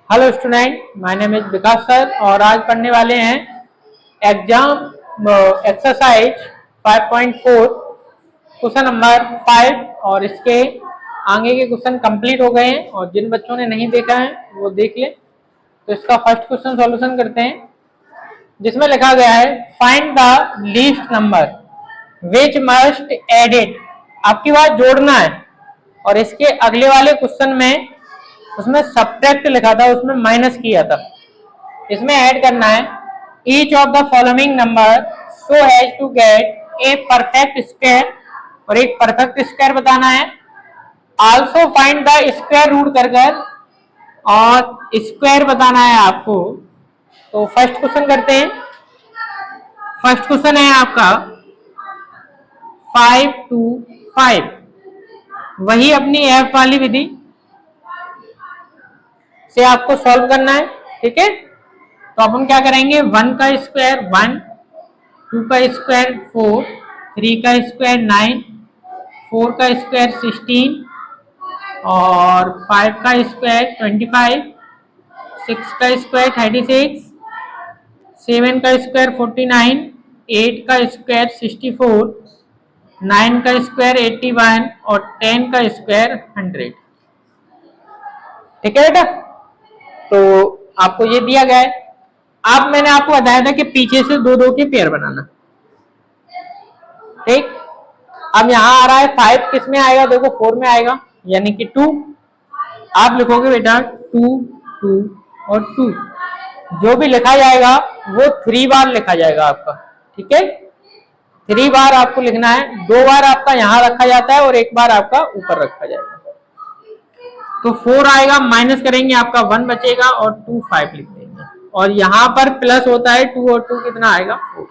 Hello student, my name is Vikas sir और आज पढ़ने वाले हैं एग्जाम एक्सरसाइज 5.4 क्वेश्चन नंबर 5 और इसके आगे के क्वेश्चन कंप्लीट हो गए हैं और जिन बच्चों ने नहीं देखा है वो देख ले। तो इसका फर्स्ट क्वेश्चन सॉल्यूशन करते हैं जिसमें लिखा गया है find the least number which must added. आपकी बात जोड़ना है और इसके अगले वाले क्वेश्चन में उसमें सब्ट्रैक्ट लिखा था, उसमें माइनस किया था, इसमें ऐड करना है। Each of the following number so has to get a perfect square और एक परफेक्ट स्क्वायर बताना है। Also find the square root कर और स्क्वायर बताना है आपको। तो फर्स्ट क्वेश्चन करते हैं। फर्स्ट क्वेश्चन है आपका 5 to 5, वही अपनी एफ वाली विधि से आपको सॉल्व करना है। ठीक है, तो अपन क्या करेंगे, 1 का स्क्वायर 1, 2 का स्क्वायर 4, 3 का स्क्वायर 9, 4 का स्क्वायर 16 और 5 का स्क्वायर 25, 6 का स्क्वायर 36, 7 का स्क्वायर 49, 8 का स्क्वायर 64, 9 का स्क्वायर 81 और 10 का स्क्वायर 100। ठीक है बेटा, तो आपको ये दिया गया है। अब मैंने आपको बताया था कि पीछे से दो दो के पेयर बनाना। ठीक, अब यहां आ रहा है 5 किस में आएगा, देखो 4 में आएगा यानी कि 2। आप लिखोगे बेटा 2 2 और 2, जो भी लिखा जाएगा वो 3 बार लिखा जाएगा आपका। ठीक है, 3 बार आपको लिखना है, 2 बार आपका यहां रखा जाता है और 1 बार आपका ऊपर रखा जाएगा। तो 4 आएगा, माइनस करेंगे आपका 1 बचेगा और 2 5 लिख देंगे और यहाँ पर प्लस होता है 2 और 2 कितना आएगा 4।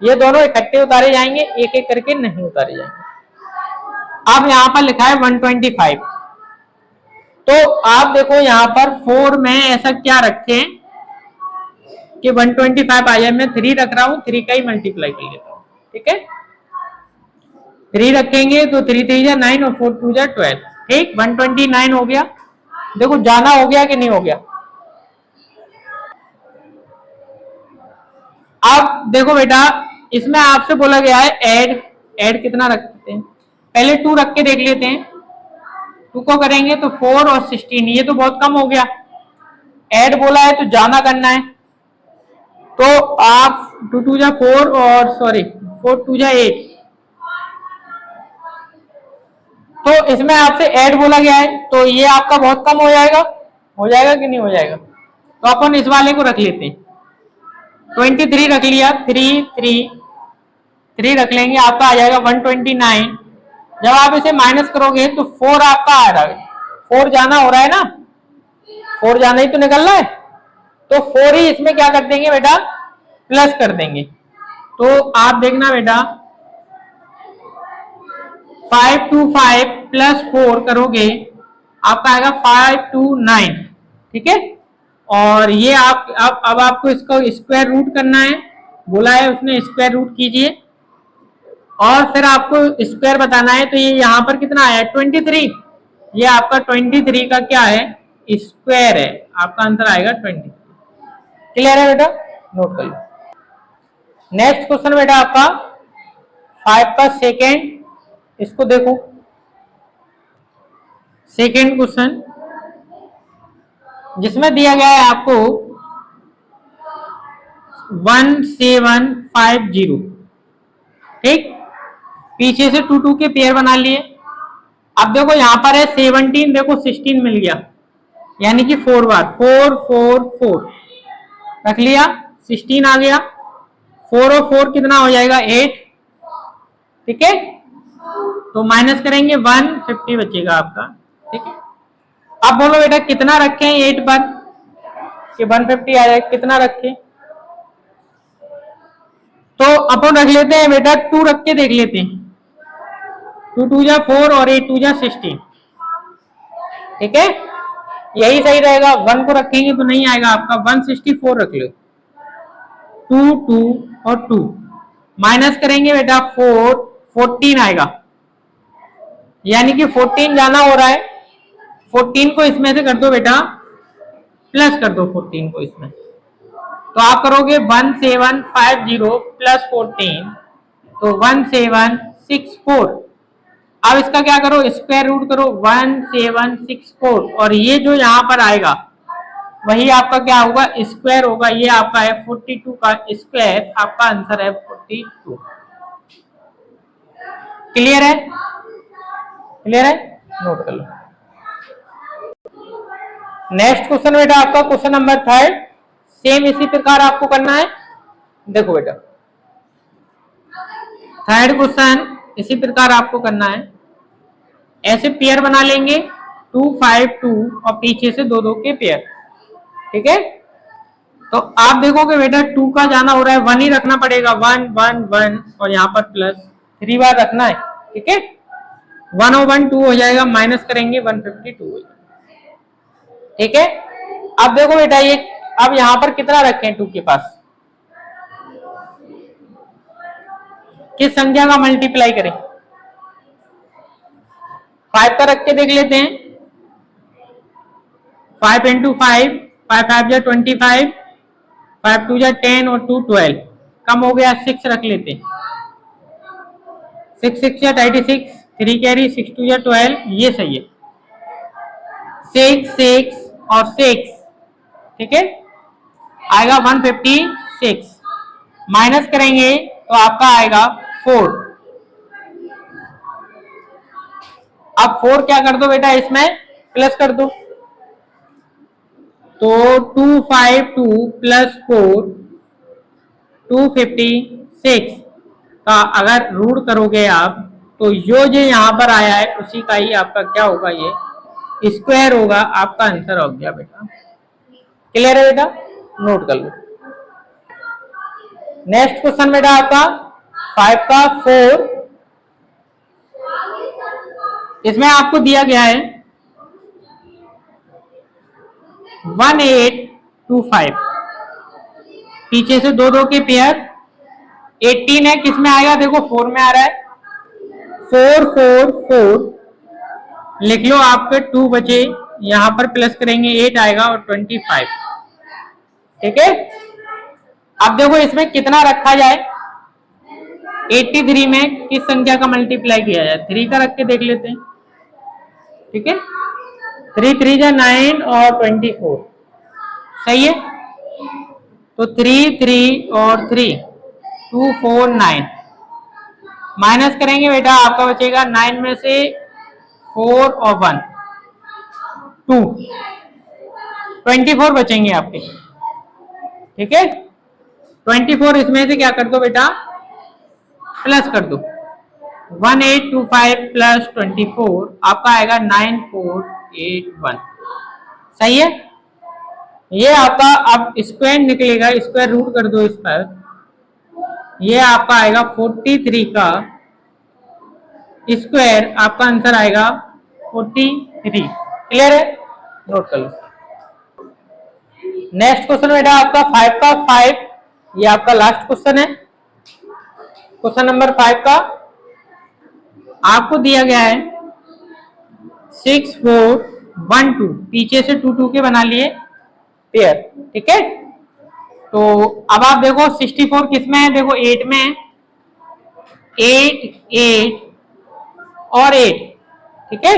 ये दोनों इकट्ठे उतारे जाएंगे, एक एक करके नहीं उतारे जाएंगे। अब यहाँ पर लिखा है 125, तो आप देखो यहाँ पर 4 में ऐसा क्या रखे कि 125 आ जाए। मैं 3 रख रहा हूँ, 3 का ही मल्टीप्लाई कर लेता हूँ। ठीक है, 3 रखेंगे तो 3 3 जा 9 और 4 2 जा 12। ठीक, 129 हो गया। देखो जाना हो गया कि नहीं हो गया। अब देखो बेटा, इसमें आपसे बोला गया है ऐड कितना रखते हैं, पहले 2 रख के देख लेते हैं। 2 को करेंगे तो 4 और 16, ये तो बहुत कम हो गया। ऐड बोला है तो जाना करना है, तो आप 2 2 जा 4 और 4 2 जा 8, तो इसमें आपसे ऐड बोला गया है तो ये आपका बहुत कम हो जाएगा कि नहीं हो जाएगा। तो अपन इस वाले को रख लेते हैं, 23 रख लिया, 3 रख लेंगे, आपका आ जाएगा 129। जब आप इसे माइनस करोगे तो 4 आपका आ रहा है, 4 जाना हो रहा है ना, 4 जाना ही तो निकल रहा है, तो 4 ही इसमें क्या कर देंगे बेटा, प्लस कर देंगे। तो आप देखना बेटा 5 to 5 प्लस 4 करोगे आपका आएगा 5 to 9। ठीक है, और ये आप अब आपको इसको स्क्वायर रूट करना है, बोला है उसने स्क्वायर रूट कीजिए और फिर आपको स्क्वायर बताना है। तो ये यहाँ पर कितना आया 23, ये आपका 23 का क्या है, स्क्वायर है। आपका आंसर आएगा 23। क्लियर है बेटा, नोट कर लो। नेक्स्ट क्वेश्चन बेटा आपका 5 का सेकेंड, इसको देखो। सेकेंड क्वेश्चन जिसमें दिया गया है आपको 1750। ठीक, पीछे से 2 2 के पेयर बना लिए। अब देखो यहां पर है 17, देखो 16 मिल गया यानी कि 4 बार 4 4 4 रख लिया, 16 आ गया। 4 और 4 कितना हो जाएगा 8। ठीक है, तो माइनस करेंगे 150 बचेगा आपका। ठीक है, अब बोलो बेटा कितना रखें 8 पर कि 150 आ जाए, कितना रखें। तो अपन रख लेते हैं बेटा 2 रख के देख लेते हैं, 2 2 जा 4 और 8 2 जा 16। ठीक है, यही सही रहेगा। 1 को रखेंगे तो नहीं आएगा आपका, 164 रख लो, 2 2 और 2 माइनस करेंगे बेटा 4 14 आएगा यानी कि 14 जाना हो रहा है। 14 को इसमें से कर दो बेटा प्लस कर दो 14 को इसमें, तो आप करोगे 1750 प्लस 14, तो 1764। अब इसका क्या करो, स्क्वायर रूट करो 1764, और ये जो यहाँ पर आएगा वही आपका क्या होगा, स्क्वायर होगा। ये आपका है 42 का स्क्वायर, आपका आंसर है 42। क्लियर है? क्लियर है? नोट कर लो। नेक्स्ट क्वेश्चन बेटा आपका क्वेश्चन नंबर 3, सेम इसी प्रकार आपको करना है। देखो बेटा, थर्ड क्वेश्चन इसी प्रकार आपको करना है। ऐसे पेयर बना लेंगे 2 5 2 और पीछे से 2 2 के पेयर। ठीक है, तो आप देखोगे बेटा 2 का जाना हो रहा है 1 ही रखना पड़ेगा, 1 1 1 और यहाँ पर प्लस 3 बार रखना है। ठीक है, 102 हो जाएगा, माइनस करेंगे 152 हो जाएगा। ठीक है, अब देखो बेटा ये अब यहाँ पर कितना रखें 2 के पास, किस संख्या का मल्टीप्लाई करें? 5 का रख के देख लेते हैं। 5 इंटू 5, 5 5 जा 25, 5 2 जा 10 और 2 12, कम हो गया 6 रख लेते, 6 6 जा 36, 3 कैरी 6 2 जा 12, ये सही है। 6 6 और 6, ठीक है, आएगा 156, माइनस करेंगे तो आपका आएगा 4। अब 4 क्या कर दो बेटा, इसमें प्लस कर दो, तो 252 प्लस 4 256 का अगर रूट करोगे आप, तो जो यहाँ पर आया है उसी का ही आपका क्या होगा, ये स्क्वायर होगा। आपका आंसर हो गया बेटा। क्लियर है बेटा? नोट कर लो। नेक्स्ट क्वेश्चन बेटा आपका 5 का 4, इसमें आपको दिया गया है 1825, पीछे से 2 2 के पेयर। 18 है, किस में आएगा, देखो 4 में आ रहा है, 4 4 4 लिख लो, आपके 2 बचे, यहां पर प्लस करेंगे 8 आएगा और 25। ठीक है, अब देखो इसमें कितना रखा जाए, 83 में किस संख्या का मल्टीप्लाई किया जाए, 3 का रख के देख लेते हैं। ठीक है, 3 3 जा 9 और 24, सही है, तो 3 3 और 3 2 4 9, माइनस करेंगे बेटा, आपका बचेगा 9 में से 4 और 1 2, 24 बचेंगे आपके। ठीक है, 24 इसमें से क्या कर दो बेटा, प्लस कर दो, 1825 प्लस 24 आपका आएगा 9481, सही है। ये आपका अब स्क्वायर निकलेगा, स्क्वायर रूट कर दो इस पर, ये आपका आएगा 43 का स्क्वायर, आपका आंसर आएगा 43। क्लियर है? नोट कर लो। नेक्स्ट क्वेश्चन बेटा आपका 5 का 5, ये आपका लास्ट क्वेश्चन है। क्वेश्चन नंबर 5 का आपको दिया गया है 6 4 1 2, पीछे से 2 2 के बना लिए पेयर। ठीक है, तो अब आप देखो 64 किस में है, देखो 8 में है, 8 8 और 8। ठीक है,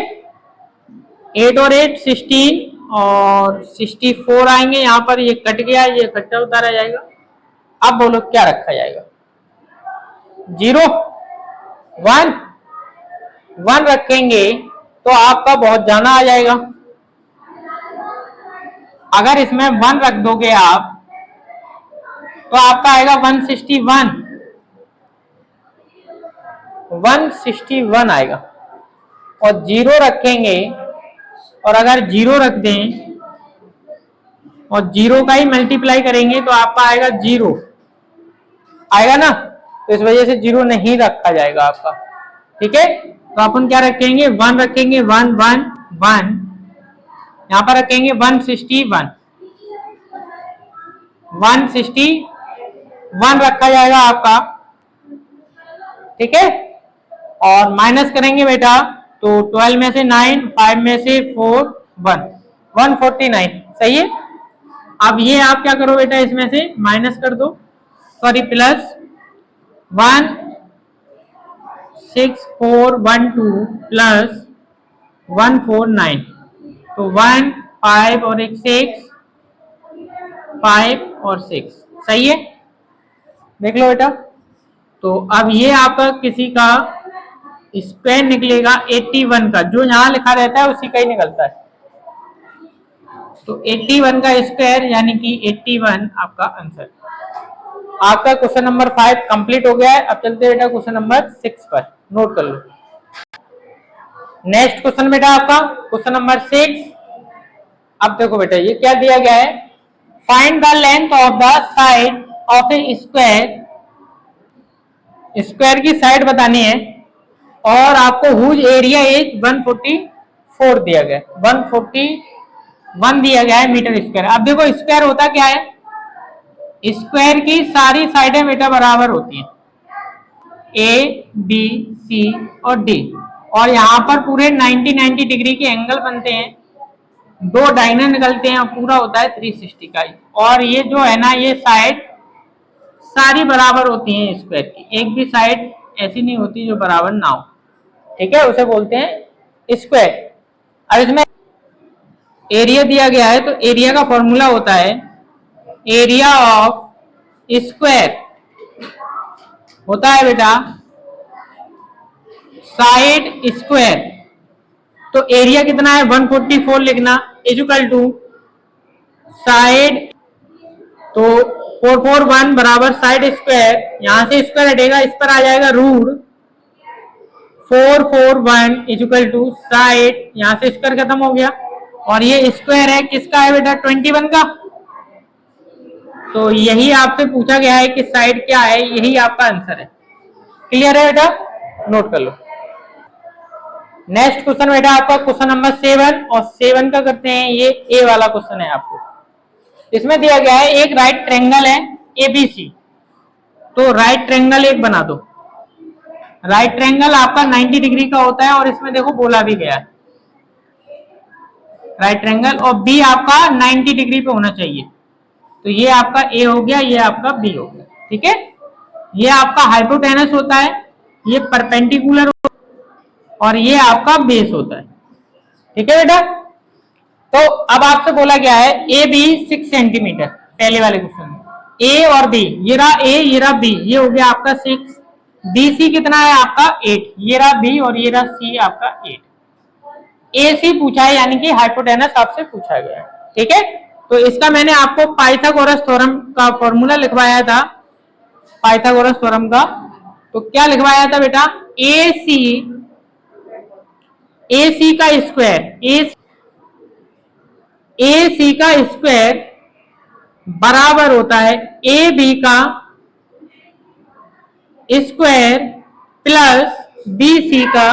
8 और 8 16 और 64 आएंगे यहाँ पर, ये कट गया, ये इकट्ठा उतारा जाएगा। अब बोलो क्या रखा जाएगा, 0 1 1 रखेंगे तो आपका बहुत जाना आ जाएगा। अगर इसमें 1 रख दोगे आप तो आपका आएगा 161 161 आएगा, और 0 रखेंगे, और अगर 0 रख दें और 0 का ही मल्टीप्लाई करेंगे तो आपका आएगा 0 आएगा ना, तो इस वजह से 0 नहीं रखा जाएगा आपका। ठीक है, तो अपन क्या रखेंगे, 1 रखेंगे, 1 1 1, यहां पर रखेंगे 161 161 रखा जाएगा आपका। ठीक है, और माइनस करेंगे बेटा, तो 12 में से 9, 5 में से 4 1 149, सही है। अब ये आप क्या करो बेटा, इसमें से माइनस कर दो, सॉरी प्लस 16412 प्लस 149, तो 1 5 और एक 6, 5 और 6, सही है। देख लो बेटा, तो अब ये आपका किसी का स्क्वायर निकलेगा 81 का, जो यहां लिखा रहता है उसी का ही निकलता है। तो 81 का स्क्वायर यानी कि 81 आपका आंसर। आपका क्वेश्चन नंबर 5 कंप्लीट हो गया है। अब चलते बेटा क्वेश्चन नंबर 6 पर, नोट कर लो। नेक्स्ट क्वेश्चन बेटा आपका क्वेश्चन नंबर 6। अब देखो बेटा ये क्या दिया गया है, find the length of the side of A square, square की साइड बतानी है और आपको हुज एरिया इज 144 दिया गया, 141 दिया गया है मीटर स्क्वायर। अब देखो स्क्वायर होता क्या है, स्क्वायर की सारी साइडें बेटा बराबर होती हैं, ए बी सी और डी, और यहाँ पर पूरे 90 डिग्री के एंगल बनते हैं, दो डायगोनल निकलते हैं और पूरा होता है 360 का। और ये जो है ना, ये साइड सारी बराबर होती हैं स्क्वायर की, एक भी साइड ऐसी नहीं होती जो बराबर ना हो, ठीक है, उसे बोलते हैं स्क्वायर। अब इसमें एरिया दिया गया है, तो एरिया का फॉर्मूला होता है एरिया ऑफ स्क्वायर होता है बेटा साइड स्क्वायर। तो एरिया कितना है 144 लिखना, इक्वल टू साइड, तो 441 बराबर साइड स्क्वायर, यहां से स्क्वायर हटेगा, इस पर आ जाएगा रूट 441 इक्वल टू साइड, यहां से स्क्वायर खत्म हो गया, और ये स्क्वायर है किसका है बेटा 21 का। तो यही आपसे पूछा गया है कि साइड क्या है, यही आपका आंसर है। क्लियर है बेटा, नोट कर लो। नेक्स्ट क्वेश्चन बेटा आपका क्वेश्चन नंबर 7, और 7 का करते हैं, ये ए वाला क्वेश्चन है आपको। इसमें दिया गया है एक राइट ट्रायंगल है एबीसी, तो राइट ट्रायंगल एक बना दो। राइट ट्रायंगल आपका 90 डिग्री का होता है, और इसमें देखो बोला भी गया है राइट ट्रायंगल, और बी आपका 90 डिग्री पे होना चाहिए। तो ये आपका ए हो गया, ये आपका बी हो गया, ठीक है। ये आपका हाइपोटेनस होता है, ये परपेंडिकुलर, और ये आपका बेस होता है, ठीक है बेटा। तो अब आपसे बोला गया है ए बी 6 सेंटीमीटर, पहले वाले क्वेश्चन में ए और बी, ये रहा ए ये रहा बी, ये हो गया आपका 6, बी सी कितना है आपका 8, ये रहा बी और ये रहा सी आपका 8। ए सी पूछा है, यानी कि हाइपोटेनस आपसे पूछा गया है, ठीक है। तो इसका मैंने आपको पाइथागोरस थ्योरम का फॉर्मूला लिखवाया था, पाइथागोरस थ्योरम का। तो क्या लिखवाया था बेटा, ए सी का स्क्वायर, ए सी का स्क्वायर बराबर होता है ए बी का स्क्वायर प्लस बी सी का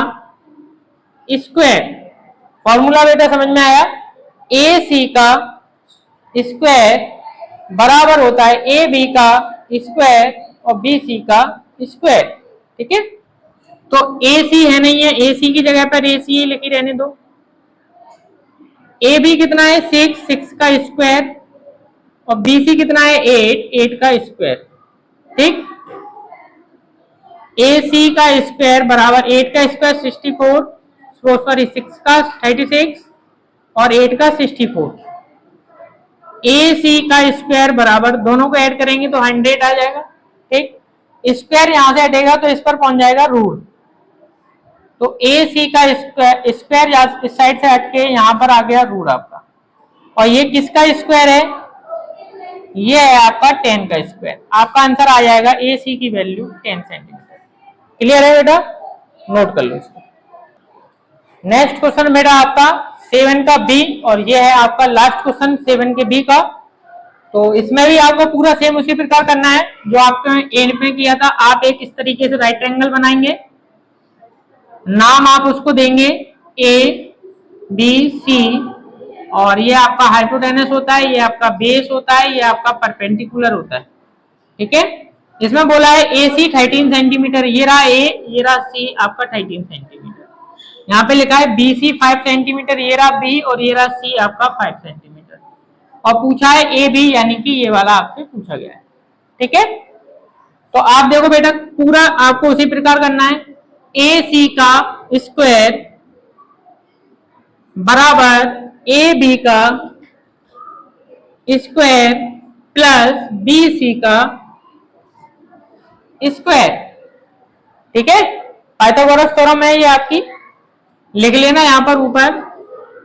स्क्वायर। फॉर्मूला बेटा समझ में आया, ए सी का स्क्वायर बराबर होता है ए बी का स्क्वायर और बी सी का स्क्वायर, ठीक है। तो ए सी है नहीं है, ए सी की जगह पर ए सी लिखी रहने दो। ए बी कितना है 6 का स्क्वायर, और बी सी कितना है 8 का स्क्वायर, ठीक। ए सी का स्क्वायर बराबर 8 का स्क्वायर 64, सॉरी 6 का 36 और 8 का 64। ए सी का स्क्वायर बराबर, दोनों को ऐड करेंगे तो 100 आ जाएगा, ठीक। स्क्वायर यहां से हटेगा तो इस पर पहुंच जाएगा रूट, तो ए सी का स्क्वायर इस साइड से हटके यहां पर आ गया रूट आपका। और ये किसका स्क्वायर है, ये है आपका 10 का स्क्वायर। आपका आंसर आ जाएगा ए सी की वैल्यू 10 सेंटीमीटर। क्लियर है बेटा, नोट कर लो इसको। नेक्स्ट क्वेश्चन बेटा आपका 7 का बी, और ये है आपका लास्ट क्वेश्चन 7 के बी का। तो इसमें भी आपको पूरा सेम उसी प्रकार करना है जो आपने एंड में किया था। आप एक इस तरीके से राइट ट्रायंगल बनाएंगे, नाम आप उसको देंगे ए बी सी, और ये आपका हाइपोटेनस होता है, ये आपका बेस होता है, ये आपका परपेंडिकुलर होता है, ठीक है। इसमें बोला है ए सी 13 सेंटीमीटर, ये रहा ए, ये रहा सी आपका 13 सेंटीमीटर। यहाँ पे लिखा है बी सी 5 सेंटीमीटर, ये रहा बी और ये रहा सी आपका 5 सेंटीमीटर। और पूछा है ए बी, यानी कि ये वाला आपसे पूछा गया है। ठीक है, तो आप देखो बेटा पूरा आपको उसी प्रकार करना है। ए सी का स्क्वायर बराबर ए बी का स्क्वायर प्लस बी सी का स्क्वायर। ठीक है, पाइथागोरस थ्योरम है ये आपकी, लिख लेना यहां पर ऊपर।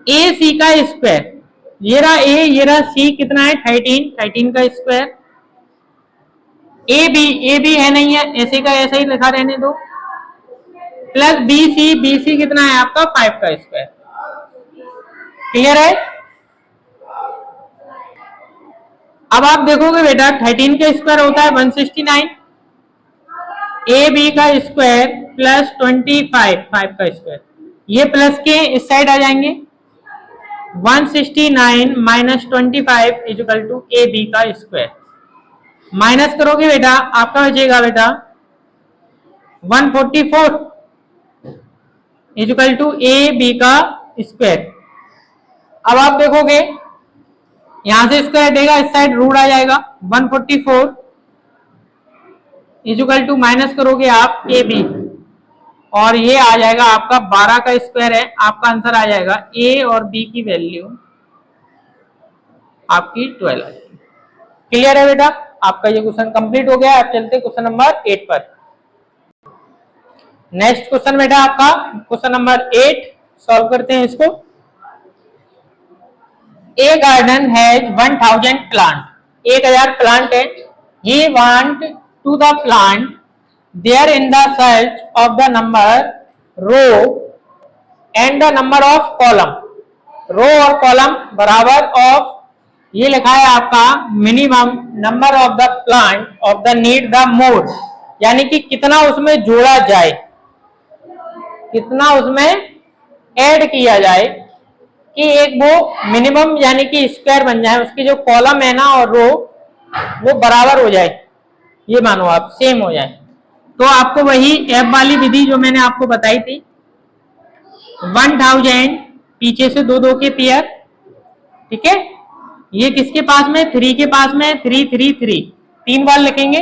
ए सी का स्क्वायर, ये रहा ए, ये रहा सी, कितना है 13, 13 का स्क्वायर। ए बी है नहीं है, ऐसे का ऐसा ही लिखा रहने दो, प्लस बी सी कितना है आपका 5 का स्क्वायर। क्लियर है? अब आप देखोगे बेटा 13 का स्क्वायर होता है 169, ए बी का स्क्वायर प्लस 25 5 का स्क्वायर, ये प्लस के इस साइड आ जाएंगे। 169 minus 25 equal to A B का स्क्वायर। माइनस करोगे बेटा आपका बचेगा बेटा 144 इक्वल टू ए बी का स्क्वायर। अब आप देखोगे यहां से स्क्वायर देगा, इस साइड रूट आ जाएगा 144 इक्वल टू माइनस करोगे आप ए बी, और ये आ जाएगा आपका 12 का स्क्वायर है। आपका आंसर आ जाएगा ए और बी की वैल्यू आपकी 12 आ जाएगी। क्लियर है बेटा? आपका ये क्वेश्चन कंप्लीट हो गया। आप चलते क्वेश्चन नंबर 8 पर। नेक्स्ट क्वेश्चन बेटा आपका क्वेश्चन नंबर 8 सॉल्व करते हैं इसको। A garden has 1000 plant, 1000 plant है। He want to the plant there in the search of the number row and the number of column. Row और column बराबर off, ये लिखा है आपका minimum number of the plant of the need the more, यानी कि कितना उसमें जोड़ा जाए, कितना उसमें ऐड किया जाए कि एक वो मिनिमम यानी कि स्क्वायर बन जाए, उसकी जो कॉलम है ना और रो वो बराबर हो जाए, ये मानो आप सेम हो जाए। तो आपको वही एफ वाली विधि जो मैंने आपको बताई थी, 1000 पीछे से 2 2 के पेयर। ठीक है, ये किसके पास में 3 के पास में 3 3 3 3 बार लिखेंगे,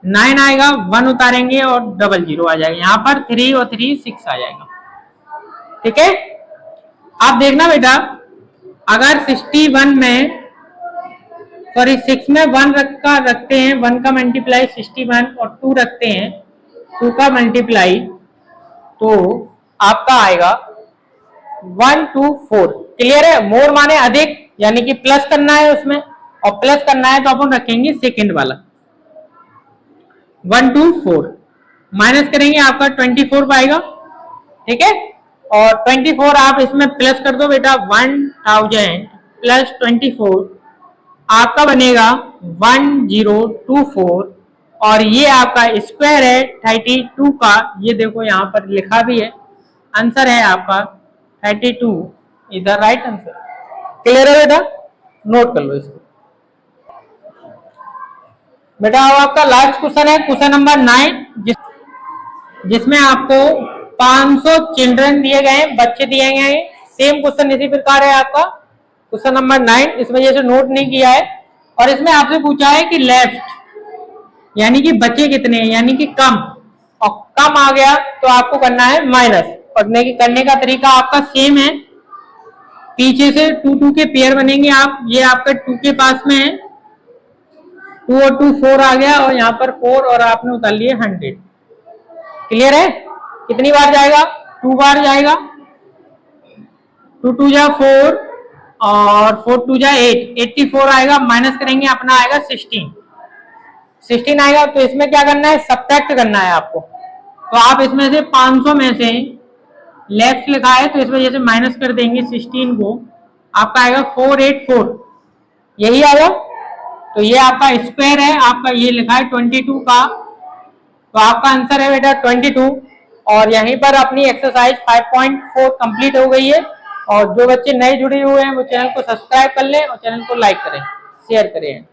9 आएगा, 1 उतारेंगे और 00 आ जाएगा। यहाँ पर 3 और 3 6 आ जाएगा। ठीक है, आप देखना बेटा अगर 61 में सॉरी 6 में 1 रखते हैं, 1 का मल्टीप्लाई 61 और 2 रखते हैं, 2 का मल्टीप्लाई, तो आपका आएगा 124। क्लियर है? मोर माने अधिक, यानी कि प्लस करना है उसमें, और प्लस करना है तो अपन रखेंगे सेकंड वाला 124, माइनस करेंगे आपका 24 पाएगा। ठीक है, और 24 आप इसमें प्लस कर दो बेटा, 1000 प्लस 24 आपका बनेगा 1024, और ये आपका स्क्वायर है 32 का, ये देखो यहाँ पर लिखा भी है, आंसर है आपका 32 इधर राइट आंसर। क्लियर है बेटा? नोट कर लो इसको बेटा। अब आपका लास्ट क्वेश्चन है क्वेश्चन नंबर 9, जिसमें आपको 500 चिल्ड्रन दिए गए हैं, बच्चे दिए गए हैं। सेम क्वेश्चन इसी प्रकार है आपका क्वेश्चन नंबर 9, इस वजह से नोट नहीं किया है। और इसमें आपसे पूछा है कि लेफ्ट यानी कि बचे कितने हैं, यानी कि कम, और कम आ गया तो आपको करना है माइनस। पढ़ने की करने का तरीका आपका सेम है, पीछे से 2 2 के पेयर बनेंगे आप, ये आपका 2 के पास में है, 2 और 2 4 आ गया, और यहाँ पर 4 और आपने उतार लिए 100। क्लियर है? कितनी बार जाएगा? 2 बार जाएगा, 2 2 जा 4 और 4 2 जा 8, 84 आएगा, माइनस करेंगे अपना आएगा 16 आएगा। तो इसमें क्या करना है? सब्ट्रैक्ट करना है आपको। तो आप इसमें से 500 में से लेफ्ट लिखा है तो इस वजह से माइनस कर देंगे 16 को, आपका आएगा 484, यही आएगा। तो ये आपका स्क्वायर है, आपका ये लिखा है 22 का, तो आपका आंसर है बेटा 22। और यहीं पर अपनी एक्सरसाइज 5.4 कंप्लीट हो गई है। और जो बच्चे नए जुड़े हुए हैं वो चैनल को सब्सक्राइब कर लें और चैनल को लाइक करें, शेयर करें।